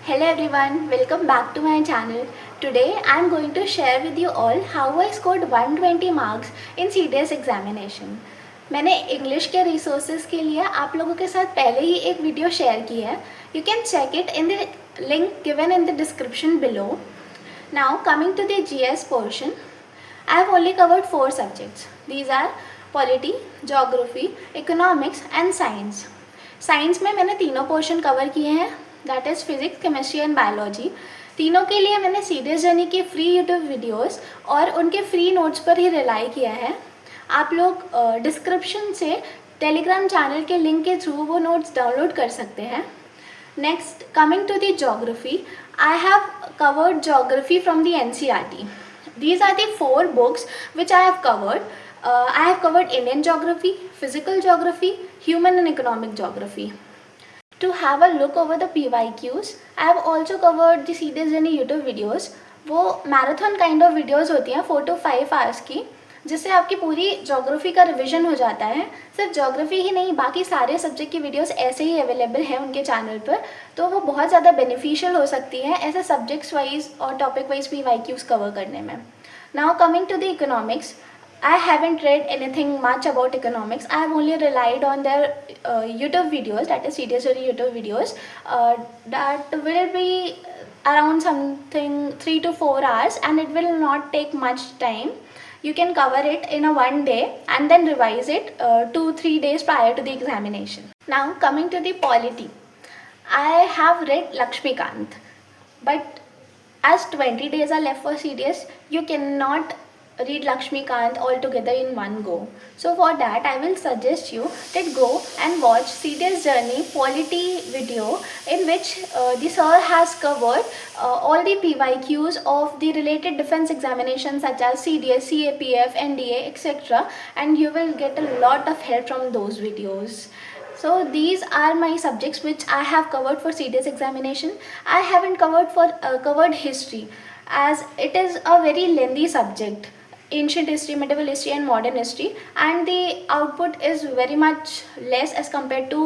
Hello everyone, welcome back to my channel. Today I am going to share with you all how I scored 120 marks in CDS examination. मैंने English के resources के लिए आप लोगों के साथ पहले ही एक वीडियो शेयर की है. You can check it in the link given in the description below. Now coming to the GS portion, I have only covered 4 subjects. These are Polity, Geography, Economics and Science. Science में मैंने तीनों portion cover किए हैं, that is physics, chemistry and biology. तीनों के लिए मैंने CDS journey के फ्री यूट्यूब वीडियोस और उनके फ्री नोट्स पर ही रिलाई किया है. आप लोग डिस्क्रिप्शन से टेलीग्राम चैनल के लिंक के थ्रू वो नोट्स डाउनलोड कर सकते हैं. Next coming to the geography, I have covered geography from the NCERT. These are the 4 books which I have covered. I have covered Indian geography, physical geography, human and economic geography. To have a look over the PYQs, I have also covered the CDS Journey YouTube videos. वो marathon kind of videos होती हैं 4 to 5 hours की, जिससे आपकी पूरी geography का revision हो जाता है. सिर्फ ज्योग्राफी ही नहीं, बाकी सारे सब्जेक्ट की वीडियोस ऐसे ही अवेलेबल हैं उनके चैनल पर, तो वो बहुत ज़्यादा बेनिफिशियल हो सकती हैं ऐसे सब्जेक्ट्स वाइज और टॉपिक वाइज PYQs कवर करने में. Now coming to the economics, I haven't read anything much about economics. I have only relied on their YouTube videos, that is CDS YouTube videos, that will be around something 3 to 4 hours and it will not take much time. You can cover it in a one day and then revise it 2-3 days prior to the examination. Now coming to the polity, I have read Lakshmikant, but as 20 days are left for CDS, you cannot read Lakshmikant all together in one go. So for that I will suggest you that go and watch CDS Journey Polity video, in which the sir has covered all the PYQs of the related defense examinations such as CDS, CAPF, NDA, etc. and you will get a lot of help from those videos. So these are my subjects which I have covered for CDS examination. I haven't covered history, as it is a very lengthy subject, ancient history, medieval history and modern history, and the output is very much less as compared to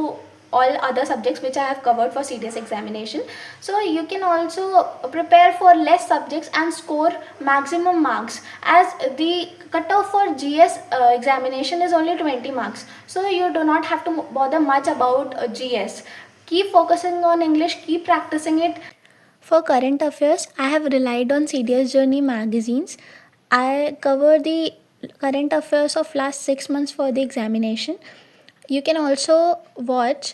all other subjects which I have covered for CDS examination. So you can also prepare for less subjects and score maximum marks, as the cutoff for GS examination is only 20 marks. So you do not have to bother much about GS. Keep focusing on English, keep practicing it. For current affairs, I have relied on CDS Journey magazines. I cover the current affairs of last 6 months for the examination. You can also watch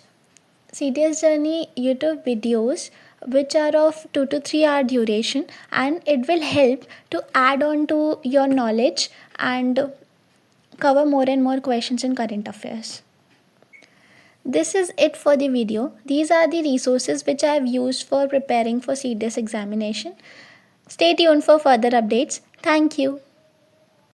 CDS Journey YouTube videos which are of 2 to 3 hour duration, and it will help to add on to your knowledge and cover more and more questions in current affairs. This is it for the video. These are the resources which I have used for preparing for CDS examination. Stay tuned for further updates. Thank you.